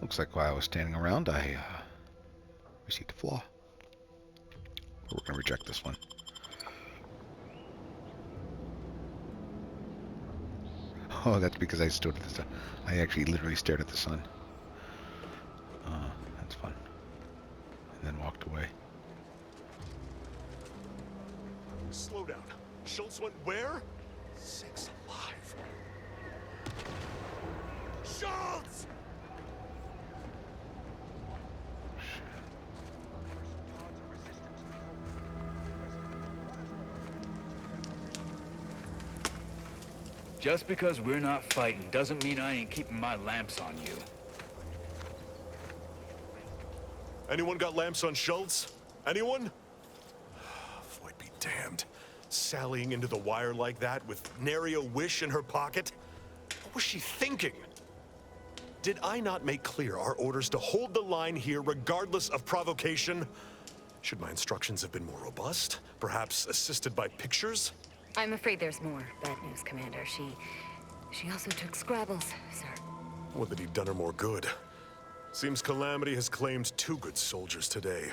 Looks like while I was standing around, I received a flaw. But we're going to reject this one. Oh, that's because I stood at the sun. I actually literally stared at the sun. That's fun. And then walked away. Slow down. Schultz went where? Sakes alive. Schultz! Just because we're not fighting doesn't mean I ain't keeping my lamps on you. Anyone got lamps on Schultz? Anyone? Void be damned. Sallying into the wire like that with nary a wish in her pocket? What was she thinking? Did I not make clear our orders to hold the line here regardless of provocation? Should my instructions have been more robust? Perhaps assisted by pictures? I'm afraid there's more. Bad news, Commander. She also took Scrabbles, sir. Would that he'd done her more good. Seems Calamity has claimed 2 good soldiers today.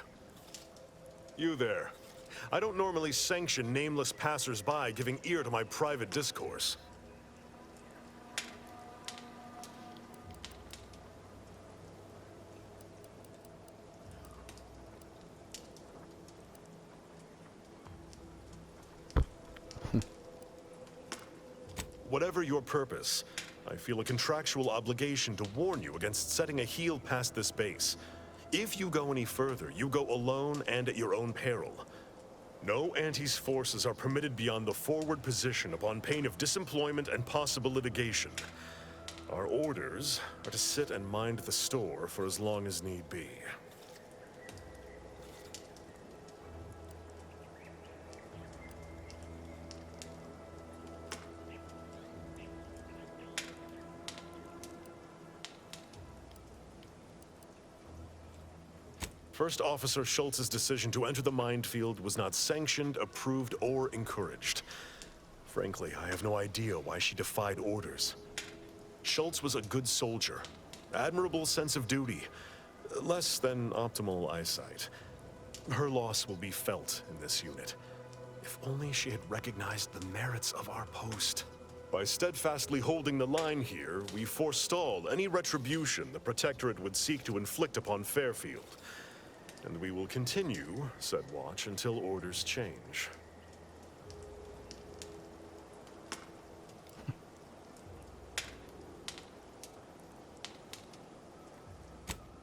You there. I don't normally sanction nameless passers-by giving ear to my private discourse. Whatever your purpose, I feel a contractual obligation to warn you against setting a heel past this base. If you go any further, you go alone and at your own peril. No Antes forces are permitted beyond the forward position upon pain of disemployment and possible litigation. Our orders are to sit and mind the store for as long as need be. First Officer Schultz's decision to enter the minefield was not sanctioned, approved, or encouraged. Frankly, I have no idea why she defied orders. Schultz was a good soldier, admirable sense of duty, less than optimal eyesight. Her loss will be felt in this unit. If only she had recognized the merits of our post. By steadfastly holding the line here, we forestall any retribution the Protectorate would seek to inflict upon Fairfield. And we will continue said watch until orders change.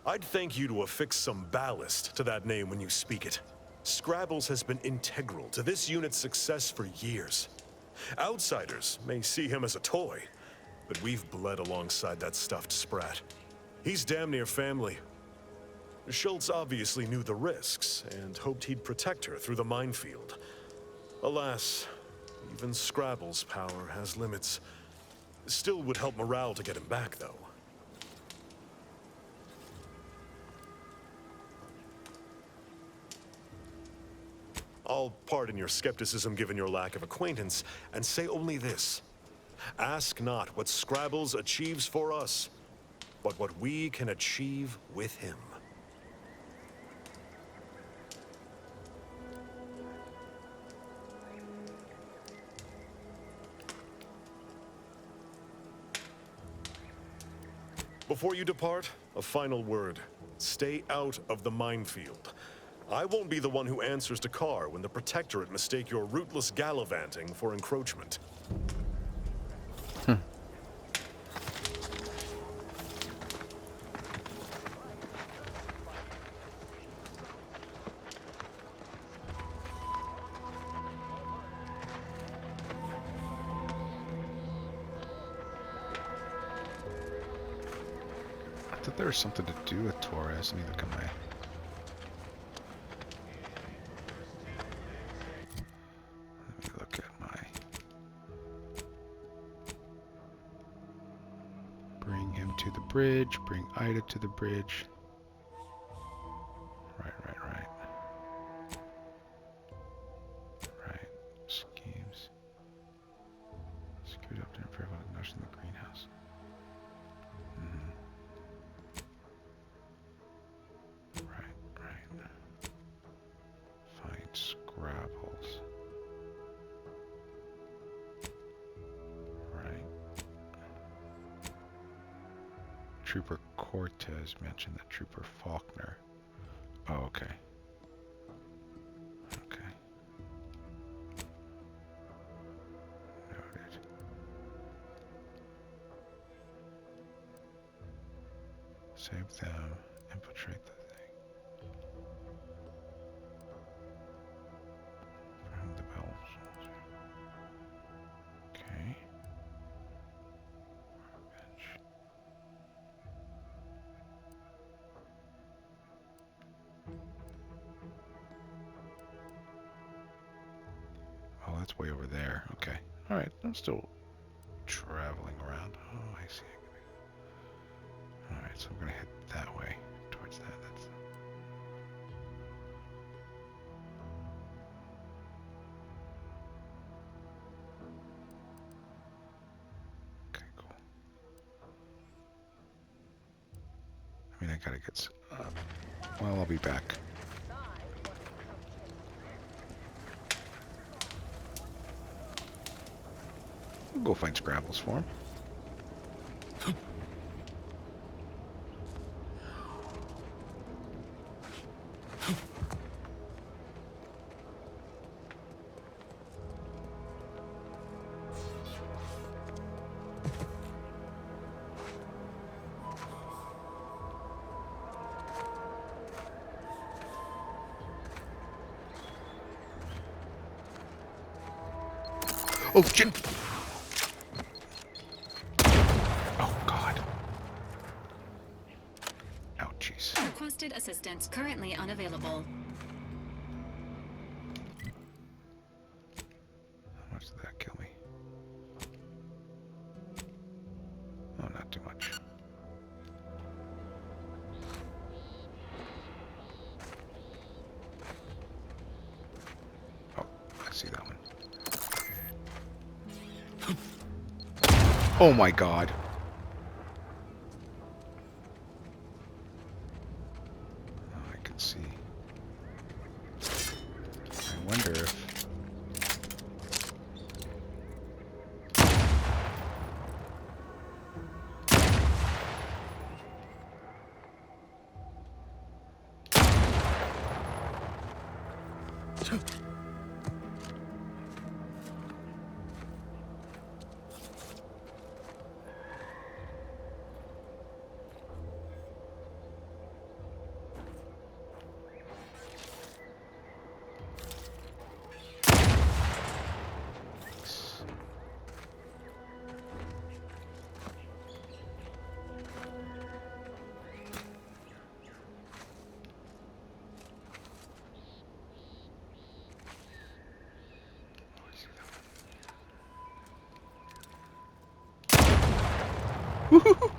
I'd thank you to affix some ballast to that name when you speak it. Scrabbles has been integral to this unit's success for years. Outsiders may see him as a toy, but we've bled alongside that stuffed sprat. He's damn near family. Schultz obviously knew the risks and hoped he'd protect her through the minefield. Alas, even Scrabble's power has limits. Still would help morale to get him back, though. I'll pardon your skepticism given your lack of acquaintance, and say only this. Ask not what Scrabbles achieves for us, but what we can achieve with him. Before you depart, a final word. Stay out of the minefield. I won't be the one who answers to Carr when the Protectorate mistake your rootless gallivanting for encroachment. I thought there was something to do with Torres, neither can I. Let me look at my... Bring him to the bridge, bring Ida to the bridge. Right. Right, schemes. Security up there, fair notion in the greenhouse. Right. Trooper Cortez mentioned that Trooper Faulkner. Oh, okay. Okay. Noted. Save them. Infiltrate the thing. From the bells. Okay. Bench. Oh, that's way over there. Okay. All right. I'm still traveling around. Oh, I see. All right. So I'm gonna head that way towards that. That's. Okay. Cool. I mean, I gotta get. Well, I'll be back. We'll go find Scrabbles for him. Oh, shit! Oh, God. Ouchies. Requested assistance currently unavailable. How much did that kill me? Oh, not too much. Oh, I see that one. Oh my God. Oh, I can see. I wonder if... Woohoo!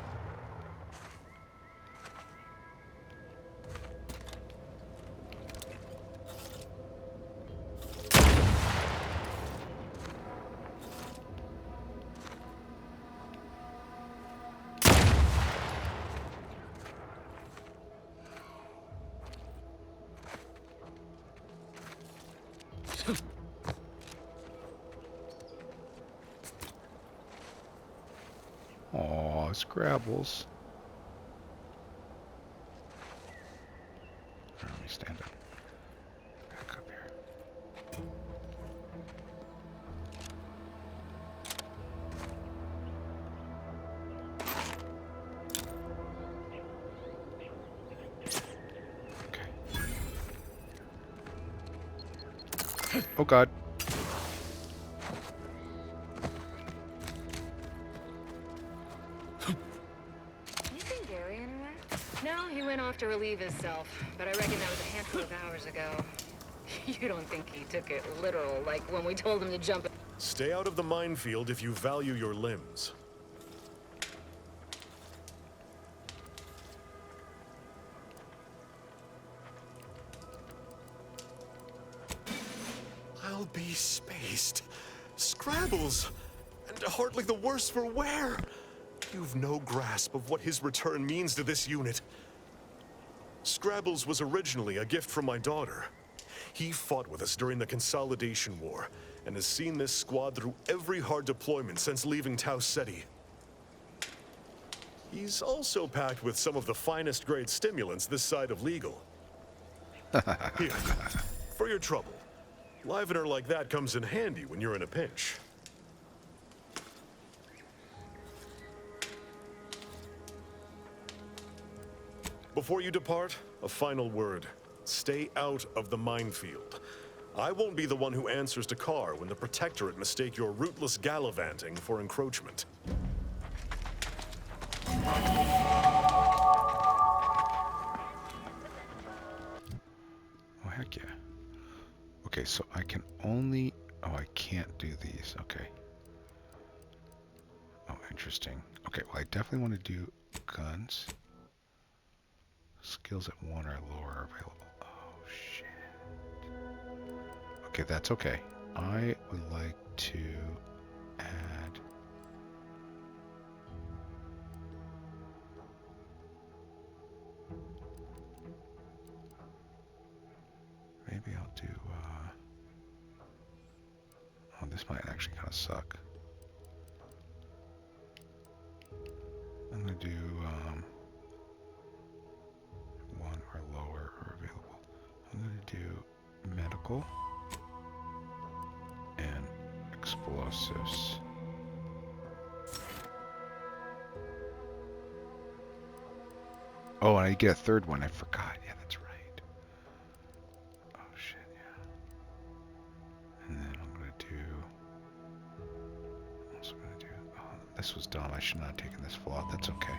Aw, Scrabbles. Let me stand up. Back up here. Okay. Oh God. No, he went off to relieve himself, but I reckon that was a handful of hours ago. You don't think he took it literal, like when we told him to jump? Stay out of the minefield if you value your limbs. I'll be spaced. Scrabbles! And hardly the worse for wear! You've no grasp of what his return means to this unit. Scrabbles was originally a gift from my daughter. He fought with us during the Consolidation War, and has seen this squad through every hard deployment since leaving Tau Ceti. He's also packed with some of the finest grade stimulants this side of legal. Here, for your trouble. Livener like that comes in handy when you're in a pinch. Before you depart, a final word. Stay out of the minefield. I won't be the one who answers to Carr when the Protectorate mistake your rootless gallivanting for encroachment. Oh, heck yeah. Okay, so I can only... Oh, I can't do these. Okay. Oh, interesting. Okay, well, I definitely want to do guns. Skills at 1 or lower are available. Oh, shit. Okay, that's okay. I would like to add... Maybe I'll do... Oh, this might actually kind of suck. I'm going to do... 1 or lower are available. I'm going to do medical and explosives. Oh, and I get a third one. I forgot. Yeah, that's right. Oh, shit, yeah. And then I'm going to do... What else am I going to do? Oh, this was dumb. I should not have taken this full out. That's okay.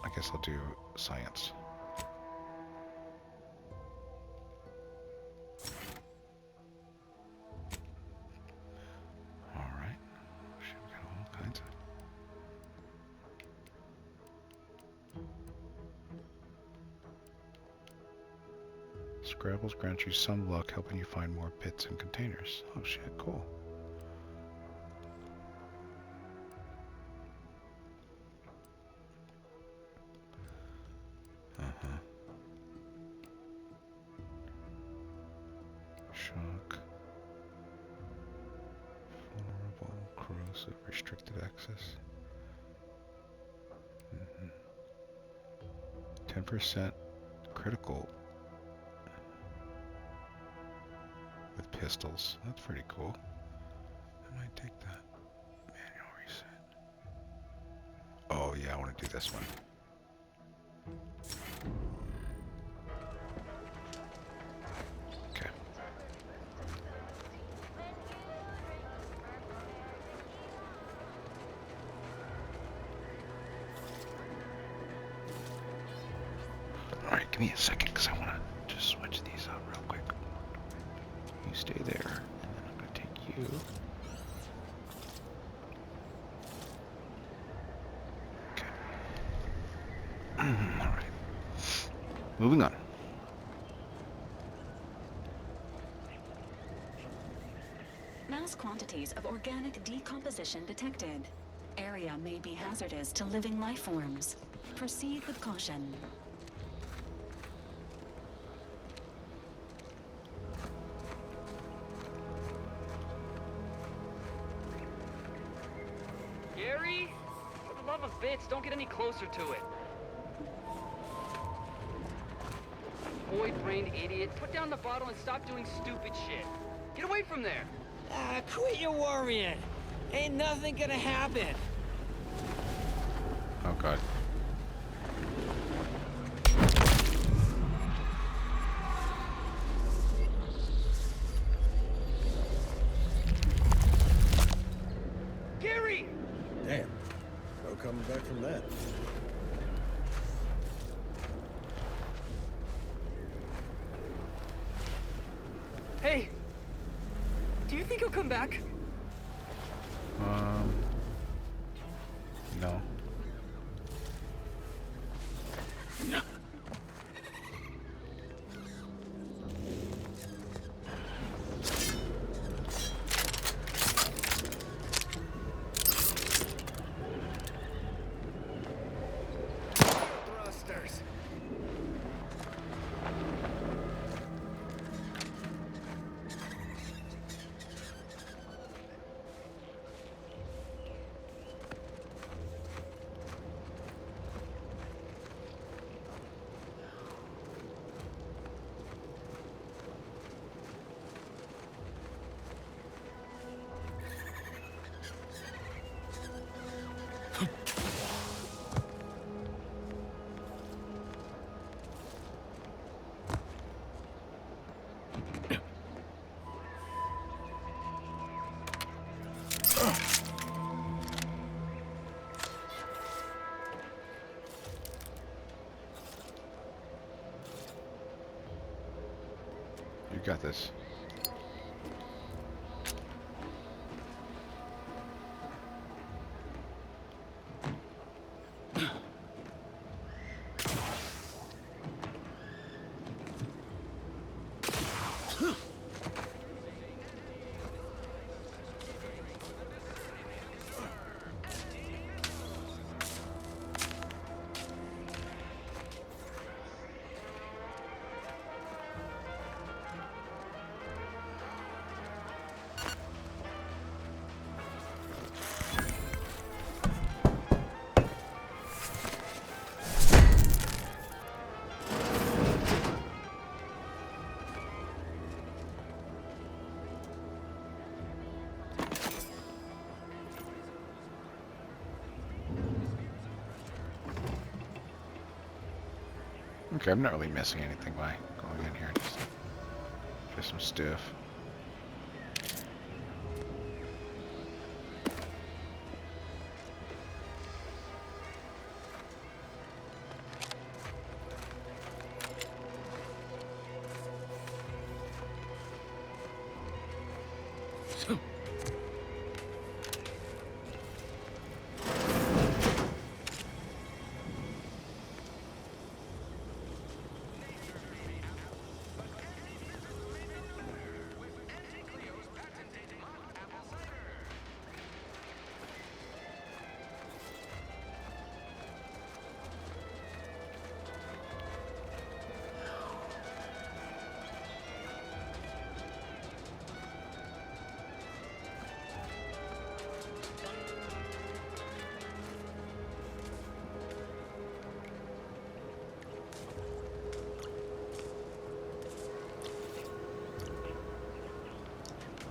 I guess I'll do science. All right. Shit, we got all kinds of... Scrabbles grant you some luck, helping you find more pits and containers. Oh shit, cool. Shock. Vulnerable, corrosive, restricted access. 10% critical with pistols. That's pretty cool. I might take that. Manual reset. Oh yeah, I want to do this one. Okay. Alright, give me a second because I want to just switch these up real quick. You stay there, and then I'm going to take you. Okay. Alright. Moving on. Mass quantities of organic decomposition detected. Area may be hazardous to living life forms. Proceed with caution. Gary? For the love of bits, don't get any closer to it. Void-brained idiot. Put down the bottle and stop doing stupid shit. Get away from there. Ah, quit your worrying. Ain't nothing gonna happen. Oh god. Gary! Damn. No coming back from that. Hey! Do you think he'll come back? No. Thrusters. got this. Okay, I'm not really missing anything by going in here. Just some stuff.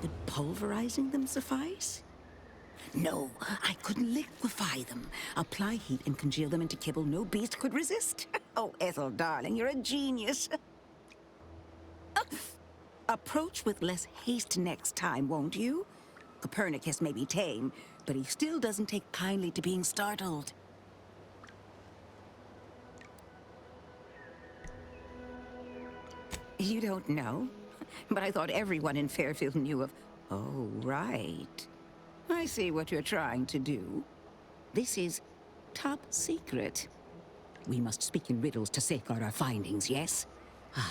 Would pulverizing them suffice? No, I couldn't liquefy them. Apply heat and congeal them into kibble no beast could resist. Oh, Ethel, darling, you're a genius. Approach with less haste next time, won't you? Copernicus may be tame, but he still doesn't take kindly to being startled. You don't know? But I thought everyone in Fairfield knew of... Oh, right. I see what you're trying to do. This is top secret. We must speak in riddles to safeguard our findings, yes?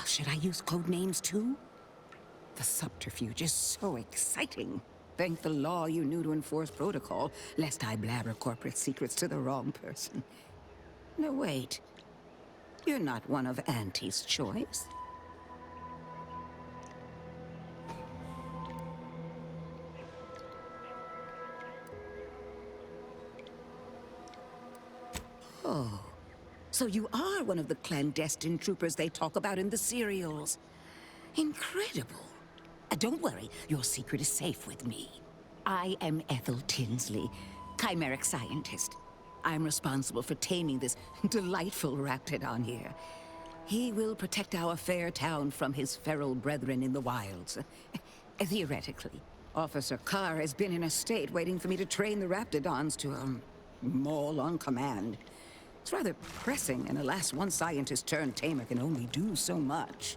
Should I use code names too? The subterfuge is so exciting. Thank the law you knew to enforce protocol, lest I blabber corporate secrets to the wrong person. No, wait. You're not one of Auntie's choice. Oh, so you are one of the clandestine troopers they talk about in the serials. Incredible. Don't worry, your secret is safe with me. I am Ethel Tinsley, chimeric scientist. I'm responsible for taming this delightful raptidon here. He will protect our fair town from his feral brethren in the wilds. Theoretically, Officer Carr has been in a state waiting for me to train the raptidons to, maul on command. It's rather pressing, and alas, one scientist-turned-tamer can only do so much.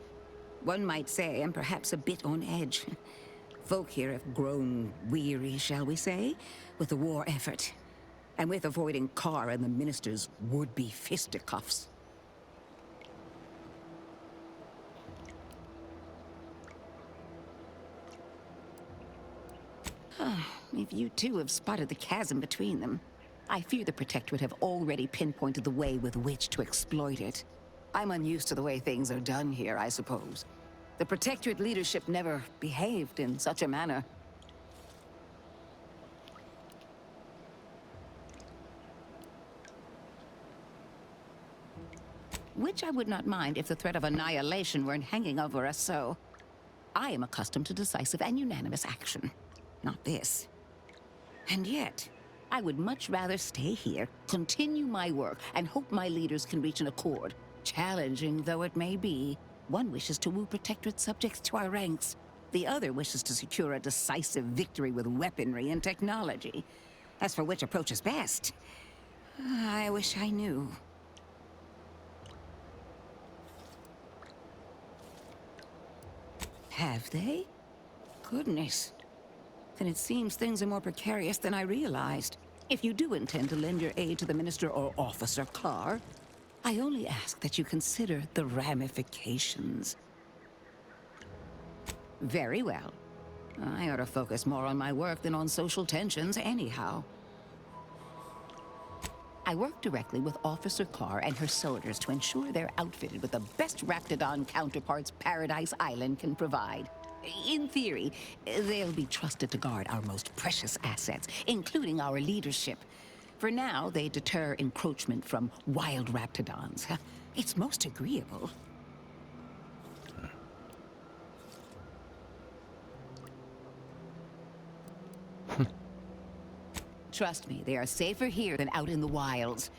One might say I'm perhaps a bit on edge. Folk here have grown weary, shall we say, with the war effort, and with avoiding Carr and the minister's would-be fisticuffs. If you two have spotted the chasm between them, I fear the Protectorate have already pinpointed the way with which to exploit it. I'm unused to the way things are done here, I suppose. The Protectorate leadership never behaved in such a manner. Which I would not mind if the threat of annihilation weren't hanging over us so. I am accustomed to decisive and unanimous action. Not this. And yet, I would much rather stay here, continue my work, and hope my leaders can reach an accord. Challenging though it may be, one wishes to woo Protectorate subjects to our ranks. The other wishes to secure a decisive victory with weaponry and technology. As for which approach is best, I wish I knew. Have they? Goodness. Then it seems things are more precarious than I realized. If you do intend to lend your aid to the Minister or Officer Carr, I only ask that you consider the ramifications. Very well. I ought to focus more on my work than on social tensions anyhow. I work directly with Officer Carr and her soldiers to ensure they're outfitted with the best Raptidon counterparts Paradise Island can provide. In theory, they'll be trusted to guard our most precious assets, including our leadership. For now, they deter encroachment from wild Raptidons. It's most agreeable. Trust me, they are safer here than out in the wilds.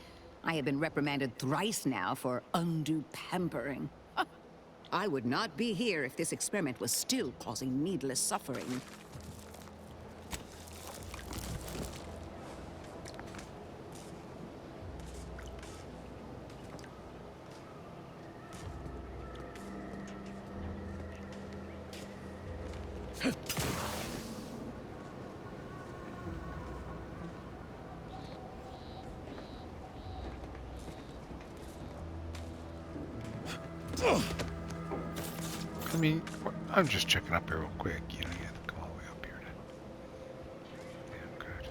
I have been reprimanded thrice now for undue pampering. I would not be here if this experiment was still causing needless suffering. I mean, I'm just checking up here real quick. You know, you have to come all the way up here to... Yeah, good.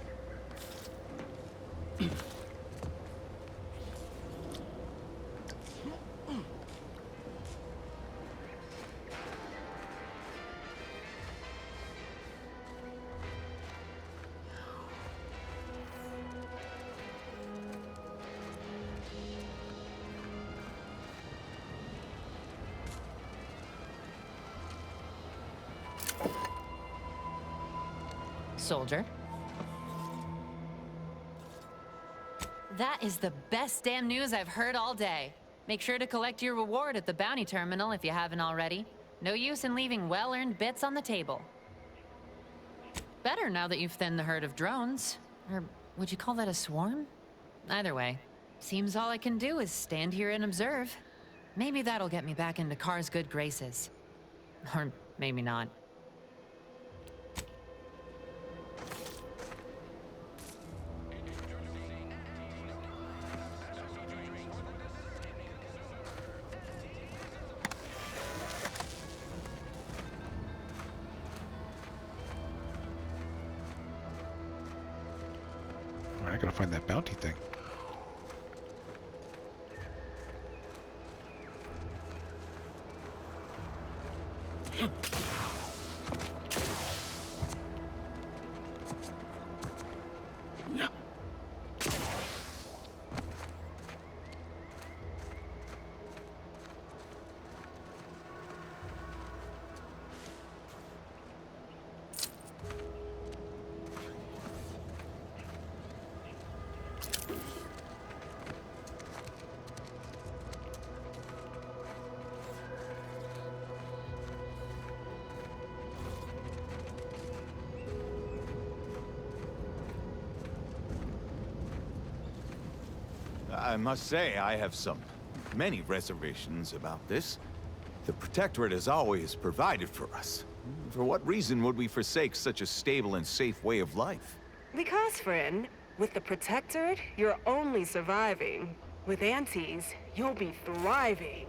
Soldier. That is the best damn news I've heard all day. Make sure to collect your reward at the bounty terminal if you haven't already. No use in leaving well-earned bits on the table. Better now that you've thinned the herd of drones. Or would you call that a swarm? Either way, seems all I can do is stand here and observe. Maybe that'll get me back into Carr's good graces. Or maybe not. I gotta find that bounty thing. I must say, I have many reservations about this. The Protectorate has always provided for us. For what reason would we forsake such a stable and safe way of life? Because, friend, with the Protectorate, you're only surviving. With Antes, you'll be thriving.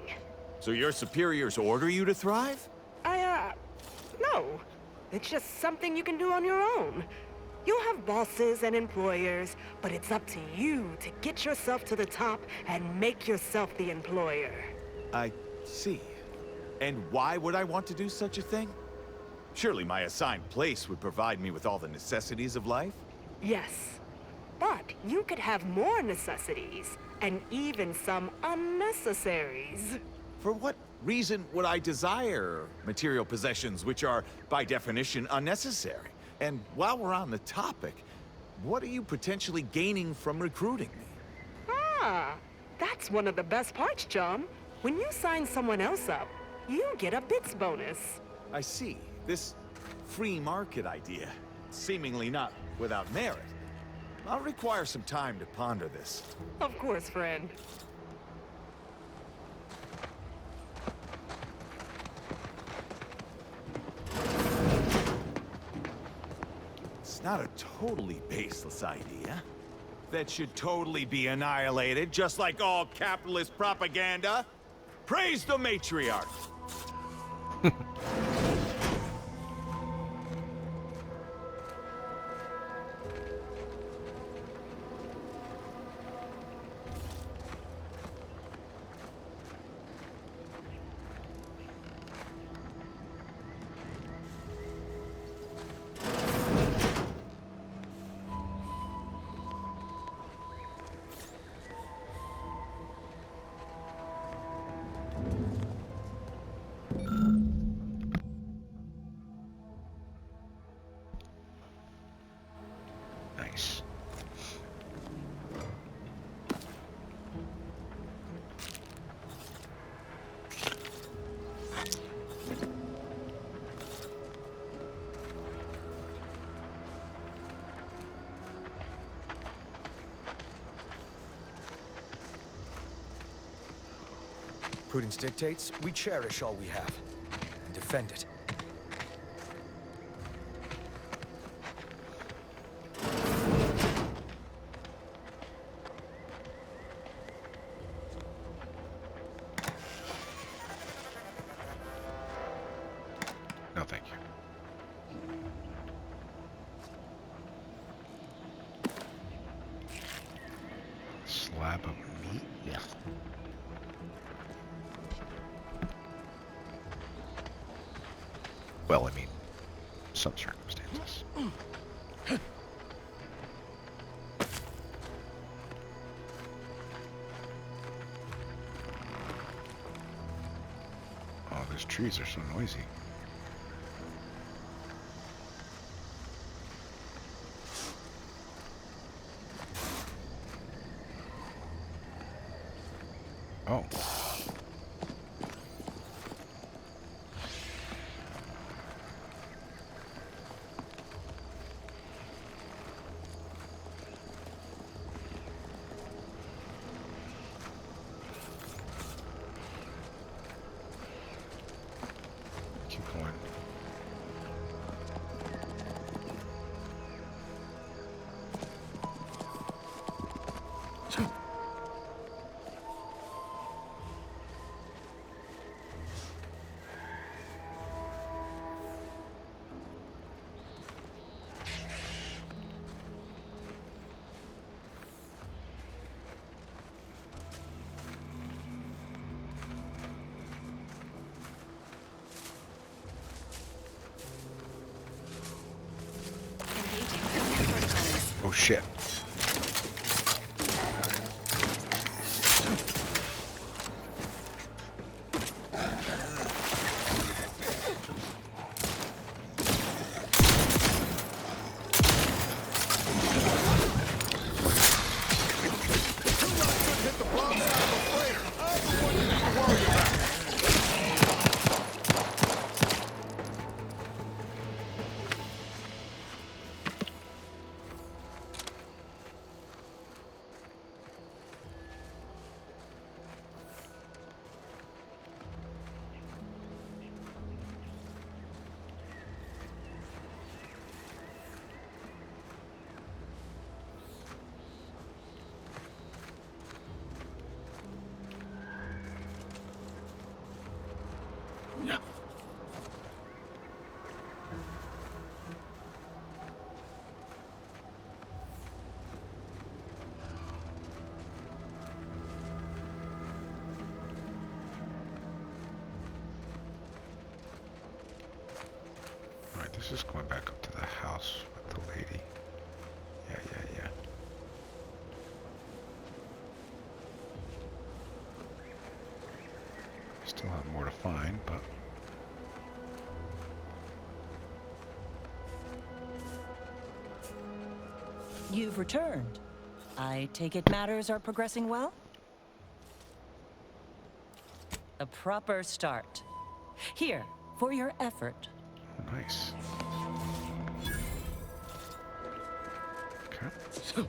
So your superiors order you to thrive? No. It's just something you can do on your own. You'll have bosses and employers, but it's up to you to get yourself to the top and make yourself the employer. I see. And why would I want to do such a thing? Surely my assigned place would provide me with all the necessities of life? Yes. But you could have more necessities, and even some unnecessaries. For what reason would I desire material possessions which are, by definition, unnecessary? And while we're on the topic, what are you potentially gaining from recruiting me? Ah, that's one of the best parts, chum. When you sign someone else up, you get a bits bonus. I see. This free market idea, seemingly not without merit. I'll require some time to ponder this. Of course, friend. Not a totally baseless idea. That should totally be annihilated, just like all capitalist propaganda. Praise the matriarch! Nice. Prudence dictates we cherish all we have and defend it. No, thank you. Slab of meat? Yeah. Well, I mean, some circumstances. Oh, those trees are so noisy. Oh. Keep going. Oh shit. Alright, this is going back up to the house with the lady. Yeah. Still have more to find, but... You've returned. I take it matters are progressing well? A proper start. Here, for your effort. Nice. Okay.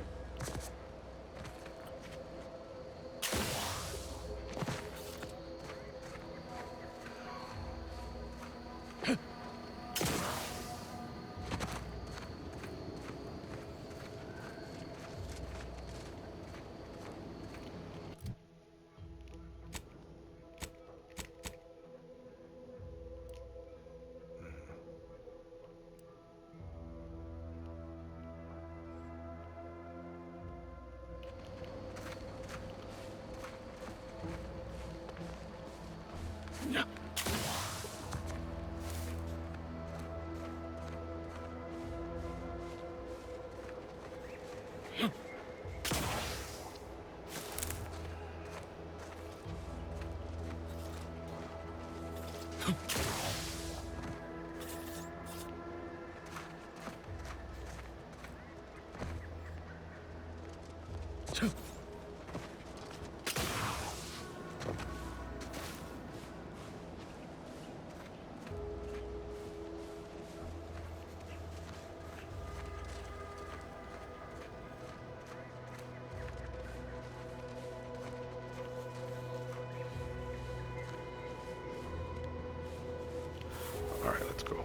All right, let's go.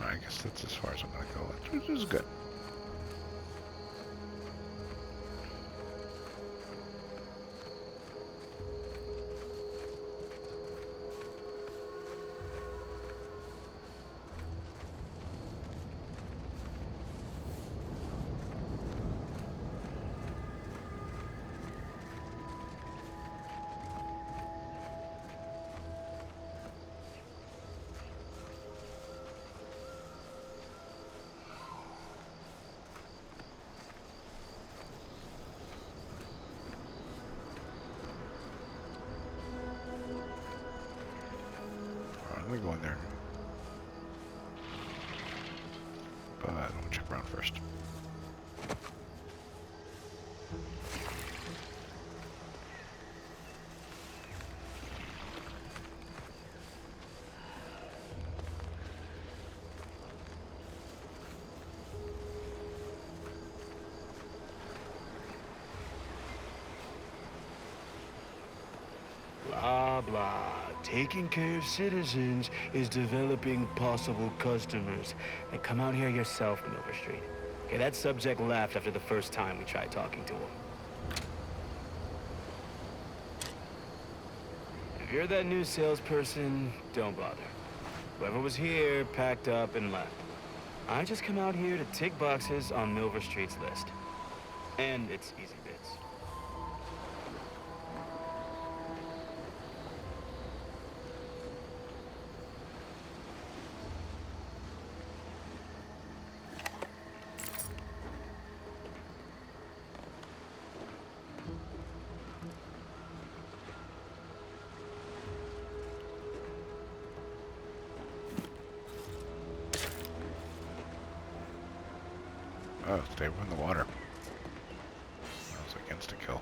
I guess that's as far as I'm going to go, which is good. Let me go in there. But I'm gonna check around first. Blah, blah. Taking care of citizens is developing possible customers. And come out here yourself, Milver Street. Okay, that subject left after the first time we tried talking to him. If you're that new salesperson, don't bother. Whoever was here packed up and left. I just come out here to tick boxes on Milver Street's list. And it's easy bits. Oh, stay in the water. I was against a kill.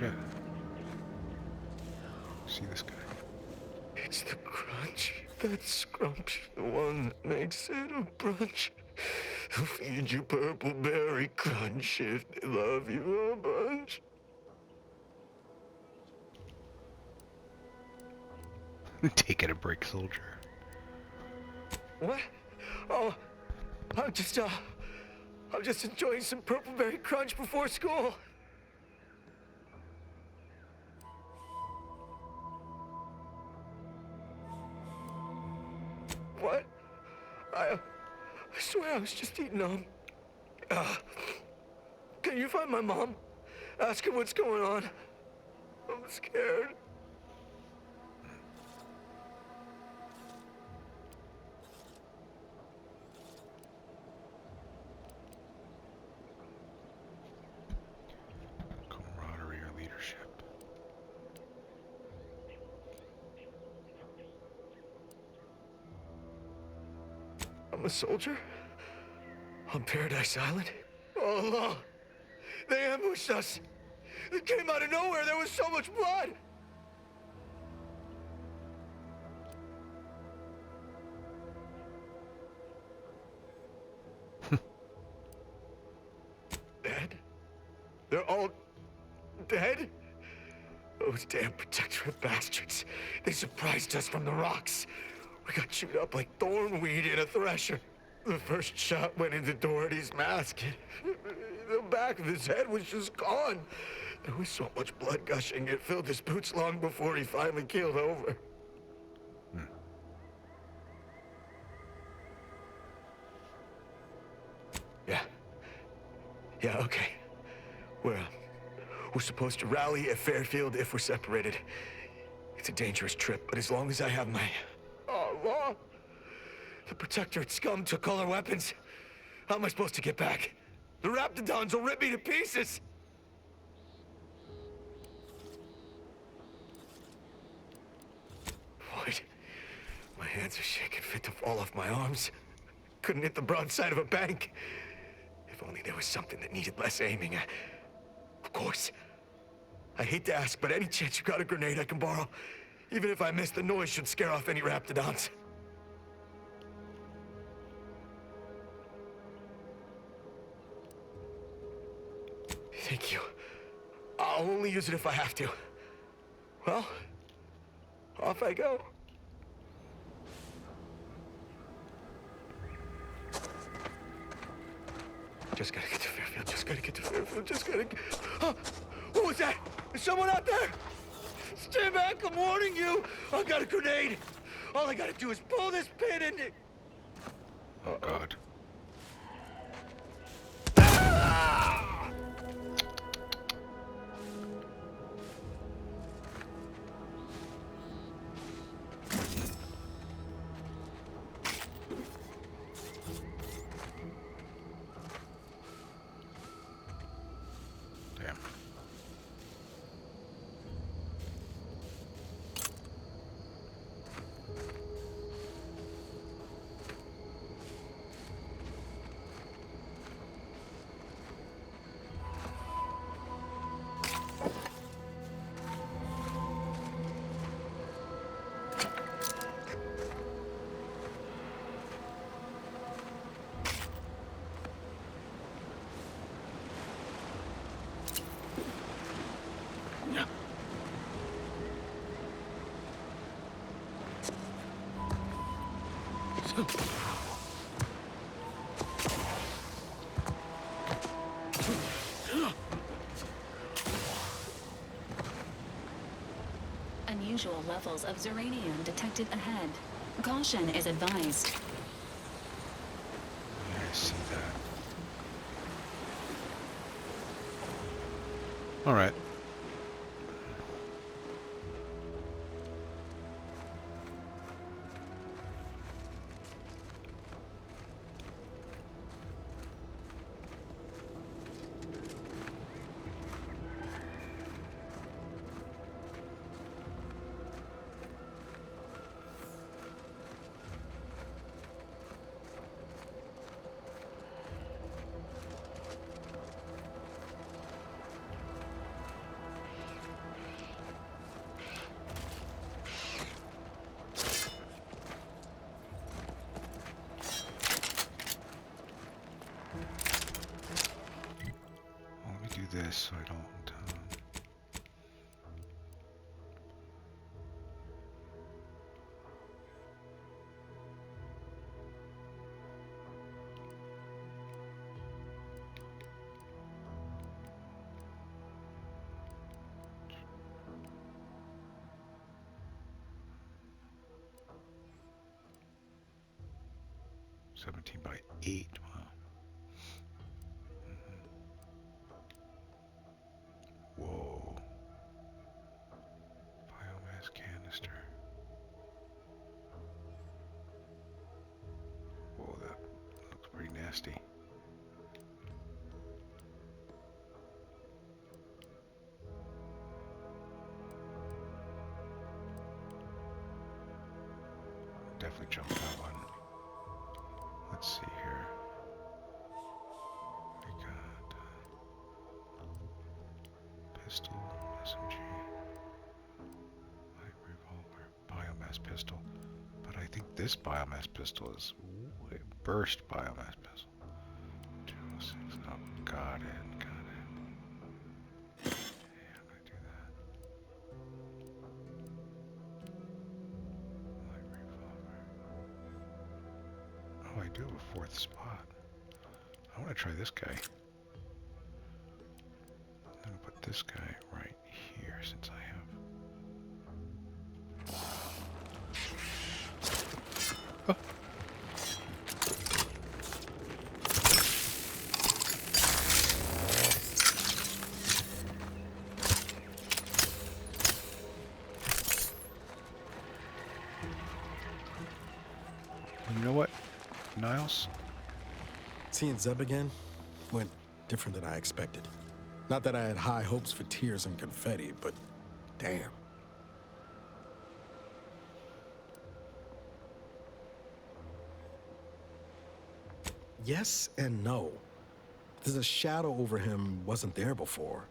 shit. See this guy? It's the crunch. That's Crumbs, the one that makes it a brunch. They'll feed you purple berry crunch if they love you a bunch. Taking a break, soldier. What? Oh, I'm just enjoying some purple berry crunch before school. What? I swear I was just eating them. Can you find my mom? Ask her what's going on. I'm scared. Camaraderie or leadership. I'm a soldier? On Paradise Island? All along. They ambushed us. It came out of nowhere. There was so much blood. Dead? They're all dead? Those damn protectorate bastards. They surprised us from the rocks. We got chewed up like thornweed in a thresher. The first shot went into Doherty's mask. The back of his head was just gone. There was so much blood gushing, it filled his boots long before he finally keeled over. Yeah, okay. We're supposed to rally at Fairfield if we're separated. It's a dangerous trip, but as long as I have my... law. The Protectorate scum took all our weapons. How am I supposed to get back? The Raptidons will rip me to pieces! Lloyd, my hands are shaking fit to fall off my arms. Couldn't hit the broadside of a bank. If only there was something that needed less aiming. Of course. I hate to ask, but any chance you got a grenade I can borrow? Even if I miss, the noise should scare off any Raptidons. Thank you. I'll only use it if I have to. Well, off I go. Just gotta get to Fairfield, just gotta get to Fairfield, just gotta get... Huh? What was that? Is someone out there? Stay back, I'm warning you! I've got a grenade! All I gotta do is pull this pin and... Oh, God. Unusual levels of Zeranium detected ahead. Caution is advised. Yeah, I see that. All right. this so I don't. 17 by 8. Wow. Whoa. Biomass canister. Whoa, that looks pretty nasty. Definitely jump that one. Let's see here. We got pistol, SMG, light revolver, biomass pistol. But I think this biomass pistol is burst biomass pistol. 206. Oh, got it. Yeah, I'm gonna do that. Light revolver. Oh, I do have a fourth spot. I want to try this guy. I'm going to put this guy right here since I have... Oh. You know what, Niles? Seeing Zeb again went different than I expected. Not that I had high hopes for tears and confetti, but damn. Yes and no. There's a shadow over him wasn't there before.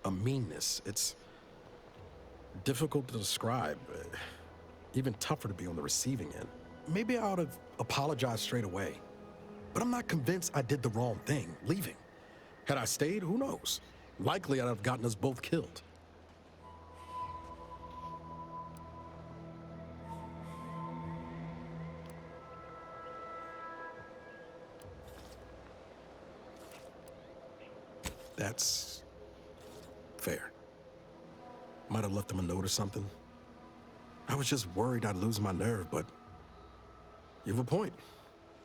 A meanness. It's difficult to describe. Even tougher to be on the receiving end. Maybe I ought to apologize straight away. But I'm not convinced I did the wrong thing, leaving. Had I stayed, who knows? Likely I'd have gotten us both killed. That's fair. Might have left him a note or something. I was just worried I'd lose my nerve, but you have a point.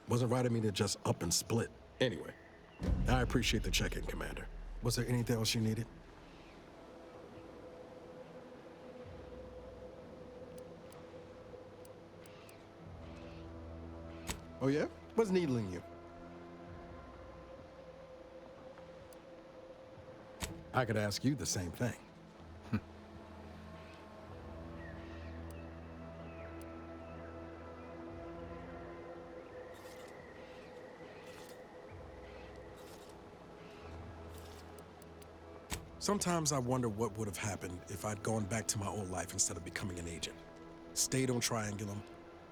Wasn't right of me to just up and split. Anyway, I appreciate the check-in, Commander. Was there anything else you needed? Oh yeah? What's needling you? I could ask you the same thing. Sometimes I wonder what would have happened if I'd gone back to my old life instead of becoming an agent. Stayed on Triangulum,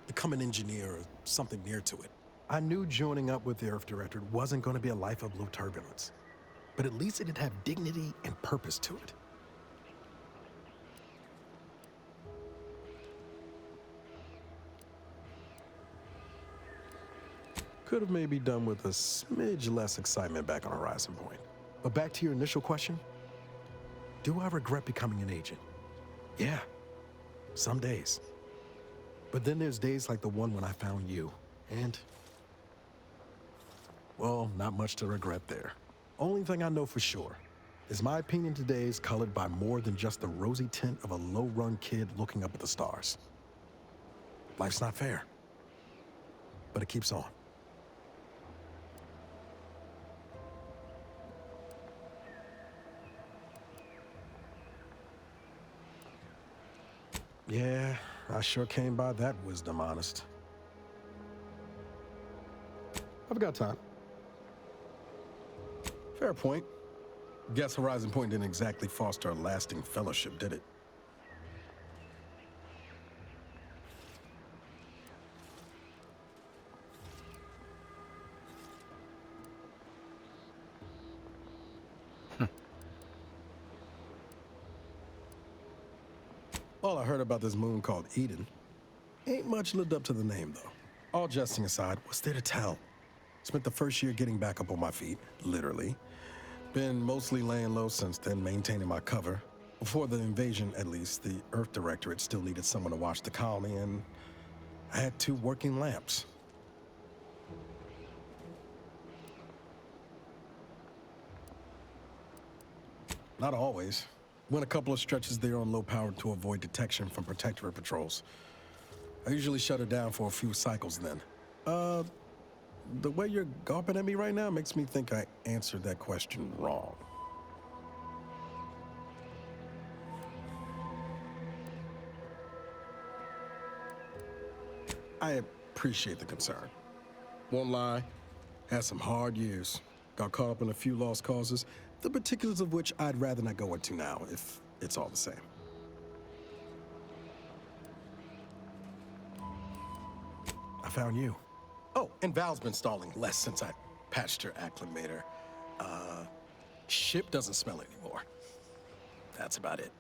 become an engineer or something near to it. I knew joining up with the Earth Directorate wasn't going to be a life of low turbulence, but at least it'd have dignity and purpose to it. Could have maybe done with a smidge less excitement back on Horizon Point. But back to your initial question. Do I regret becoming an agent? Yeah, some days. But then there's days like the one when I found you, and... well, not much to regret there. Only thing I know for sure is my opinion today is colored by more than just the rosy tint of a low-run kid looking up at the stars. Life's not fair, but it keeps on. Yeah, I sure came by that wisdom, honest. I've got time. Fair point. Guess Horizon Point didn't exactly foster a lasting fellowship, did it? All I heard about this moon called Eden. Ain't much lived up to the name, though. All jesting aside, what's there to tell? Spent the first year getting back up on my feet, literally. Been mostly laying low since then, maintaining my cover. Before the invasion, at least, the Earth Directorate still needed someone to watch the colony, and I had 2 working lamps. Not always. Went a couple of stretches there on low power to avoid detection from Protectorate patrols. I usually shut it down for a few cycles then. The way you're gawping at me right now makes me think I answered that question wrong. I appreciate the concern. Won't lie, had some hard years. Got caught up in a few lost causes, the particulars of which I'd rather not go into now, if it's all the same. I found you. Oh, and Val's been stalling less since I patched her acclimator. Ship doesn't smell anymore. That's about it.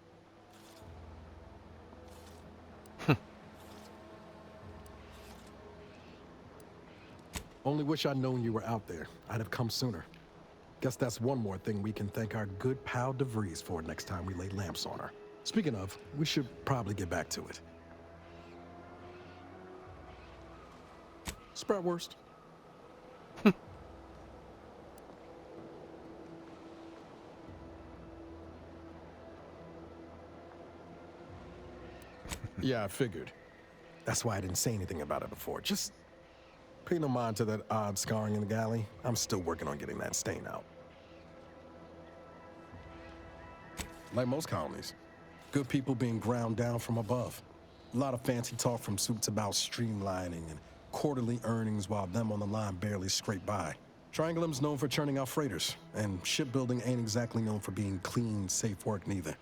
Only wish I'd known you were out there. I'd have come sooner. Guess that's one more thing we can thank our good pal DeVries for next time we lay lamps on her. Speaking of, we should probably get back to it. Spratwurst. Yeah, I figured. That's why I didn't say anything about it before. Just pay no mind to that odd scarring in the galley. I'm still working on getting that stain out. Like most colonies, good people being ground down from above. A lot of fancy talk from suits about streamlining and quarterly earnings while them on the line barely scrape by. Triangulum's known for churning out freighters, and shipbuilding ain't exactly known for being clean, safe work neither.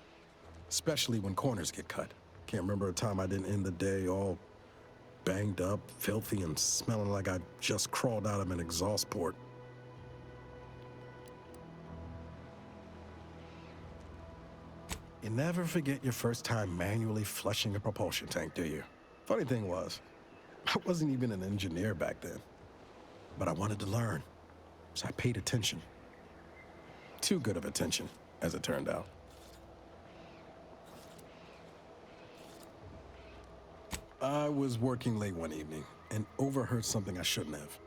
Especially when corners get cut. Can't remember a time I didn't end the day all banged up, filthy, and smelling like I just crawled out of an exhaust port. You never forget your first time manually flushing a propulsion tank, do you? Funny thing was, I wasn't even an engineer back then. But I wanted to learn, so I paid attention. Too good of attention, as it turned out. I was working late one evening and overheard something I shouldn't have.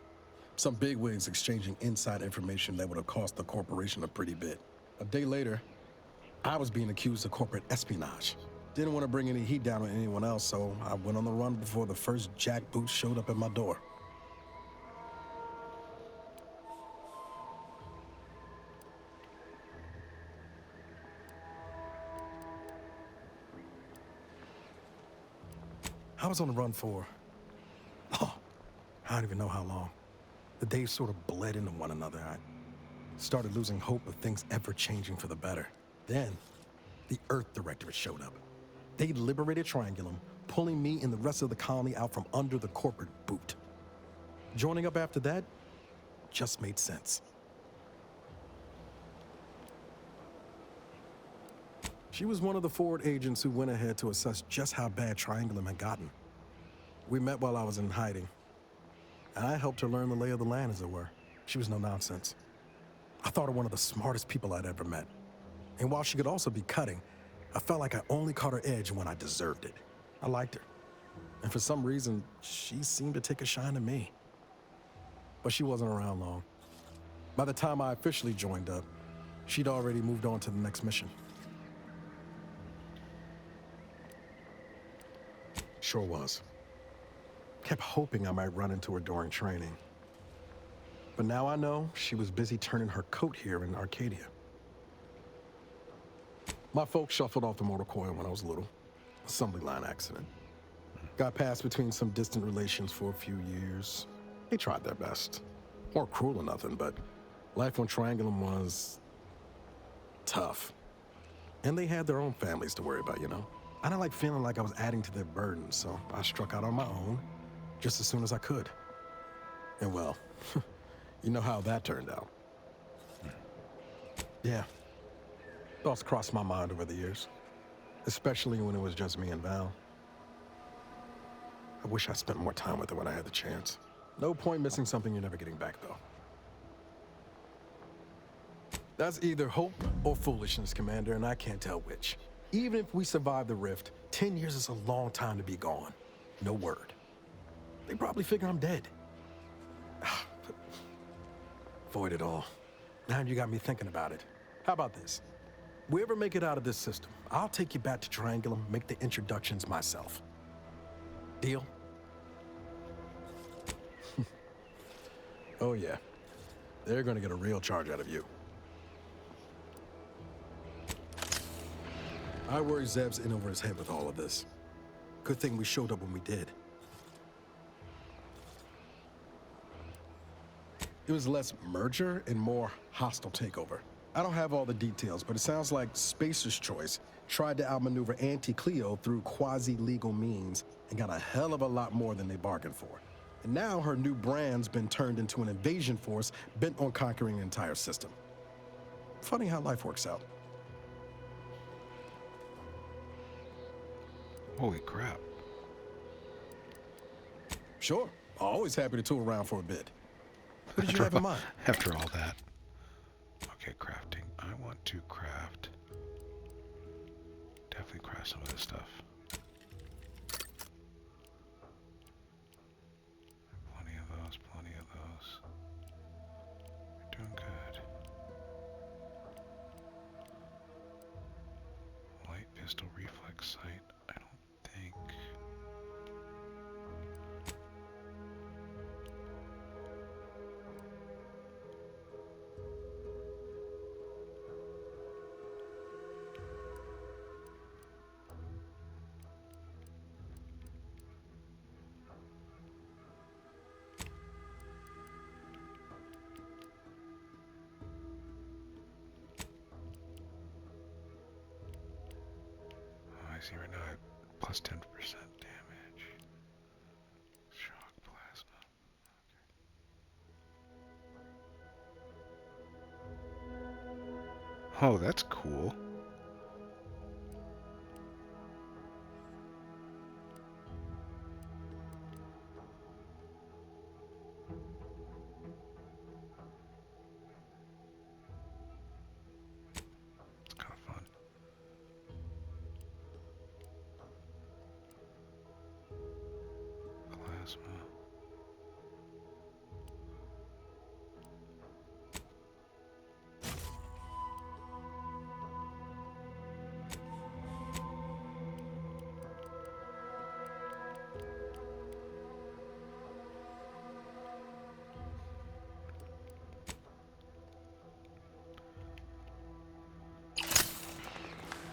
Some bigwigs exchanging inside information that would have cost the corporation a pretty bit. A day later, I was being accused of corporate espionage. Didn't want to bring any heat down on anyone else, so I went on the run before the first jackboot showed up at my door. I was on the run for, I don't even know how long. The days sort of bled into one another. I started losing hope of things ever changing for the better. Then, the Earth Directorate showed up. They liberated Triangulum, pulling me and the rest of the colony out from under the corporate boot. Joining up after that just made sense. She was one of the forward agents who went ahead to assess just how bad Triangulum had gotten. We met while I was in hiding, and I helped her learn the lay of the land, as it were. She was no nonsense. I thought her one of the smartest people I'd ever met. And while she could also be cutting, I felt like I only caught her edge when I deserved it. I liked her. And for some reason, she seemed to take a shine to me. But she wasn't around long. By the time I officially joined up, she'd already moved on to the next mission. Sure was. Kept hoping I might run into her during training. But now I know she was busy turning her coat here in Arcadia. My folks shuffled off the motor coil when I was little. Assembly line accident. Got passed between some distant relations for a few years. They tried their best. Weren't cruel or nothing, but life on Triangulum was tough. And they had their own families to worry about, you know? I didn't like feeling like I was adding to their burden, so I struck out on my own just as soon as I could. And well, you know how that turned out. Yeah. Thoughts crossed my mind over the years. especially when it was just me and Val. I wish I spent more time with her when I had the chance. No point missing something you're never getting back, though. That's either hope or foolishness, Commander, and I can't tell which. Even if we survive the rift, 10 years is a long time to be gone. No word. They probably figure I'm dead. Avoid it all. Now you got me thinking about it. How about this? We ever make it out of this system, I'll take you back to Triangulum, make the introductions myself. Deal? Oh yeah. They're gonna get a real charge out of you. I worry Zeb's in over his head with all of this. Good thing we showed up when we did. It was less merger and more hostile takeover. I don't have all the details, but it sounds like Spacer's Choice tried to outmaneuver Anti-Cleo through quasi-legal means and got a hell of a lot more than they bargained for. And now her new brand's been turned into an invasion force bent on conquering the entire system. Funny how life works out. Holy crap. Sure. Always happy to tool around for a bit. What did you have in mind? After all that. Okay, crafting. I want to craft. Definitely craft some of this stuff. Plenty of those, plenty of those. We're doing good. Light pistol reflex sight. I don't think. I see right now I have plus 10% damage. Shock plasma. Okay. Oh, that's cool. It's kind of fun. Plasma.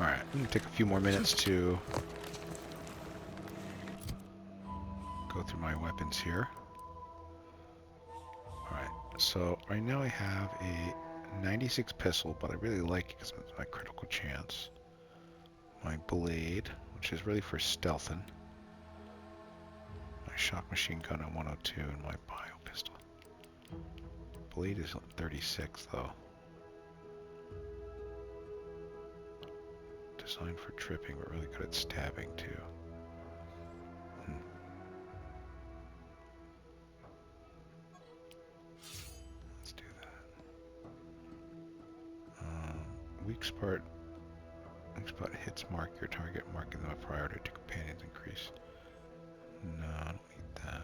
All right, I'm gonna take a few more minutes to go through my weapons here. Alright, so right now I have a 96 pistol, but I really like it because it's my critical chance. My blade, which is really for stealthing. My shock machine gun at 102 and my bio pistol. Blade is 36 though. Designed for tripping, but really good at stabbing too. Let's do that. Weak spot hits mark your target, marking them a priority to companions increase. No, I don't need that.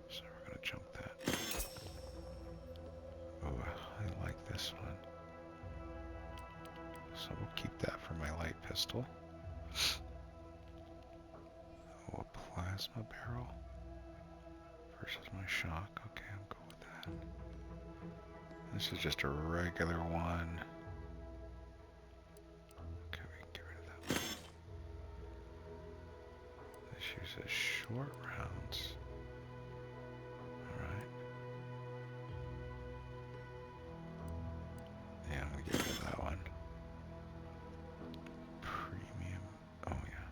So we're gonna jump that. Oh, I like this one. So we'll keep that for my light pistol. Oh, a plasma barrel versus my shock. Okay, I'm cool with that. This is just a regular one. Okay, we can get rid of that. This uses short rounds. Alright. Yeah, I'm gonna get rid of that one. Premium. Oh, yeah.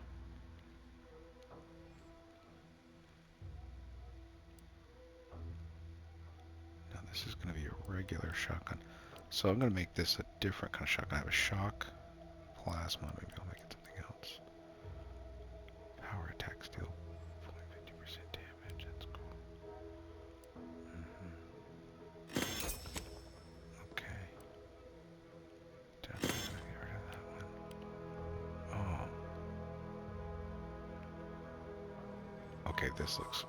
Now this is going to be a regular shotgun. So I'm going to make this a different kind of shotgun. I have a shock plasma. Maybe I'll make Okay, this looks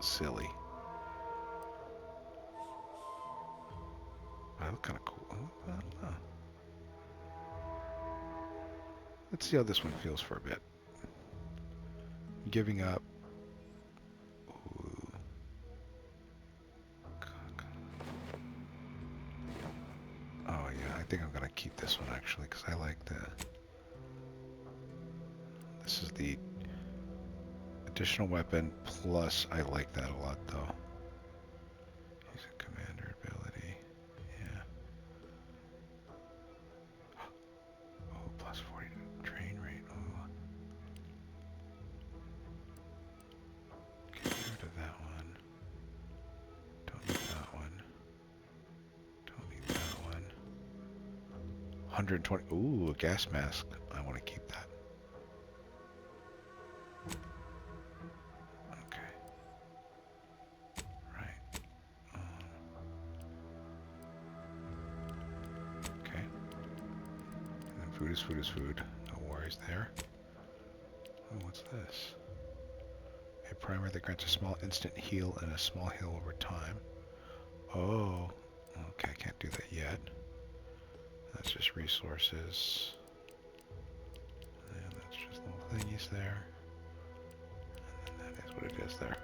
silly. That looks kind of cool. Let's see how this one feels for a bit. Giving up. Ooh. Oh yeah, I think I'm gonna keep this one actually because I like the. This is the additional weapon plus I like that a lot though. Use a commander ability. Yeah. Oh, plus 40 train rate. Oh. Get rid of that one. Don't need that one. Don't need that one. 120. Ooh, a gas mask. I want to keep that. Okay. Right. Okay. And then food is food is food. No worries there. Oh, what's this? A primer that grants a small instant heal and a small heal over time. Oh. Okay, I can't do that yet. That's just resources. And that's just little thingies there. And then that is what it is there.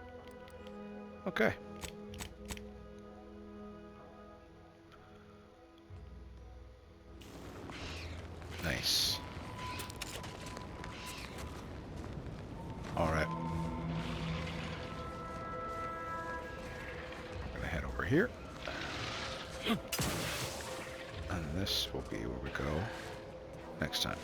Okay. Nice. Alright. I'm gonna head over here. And this will be where we go next time.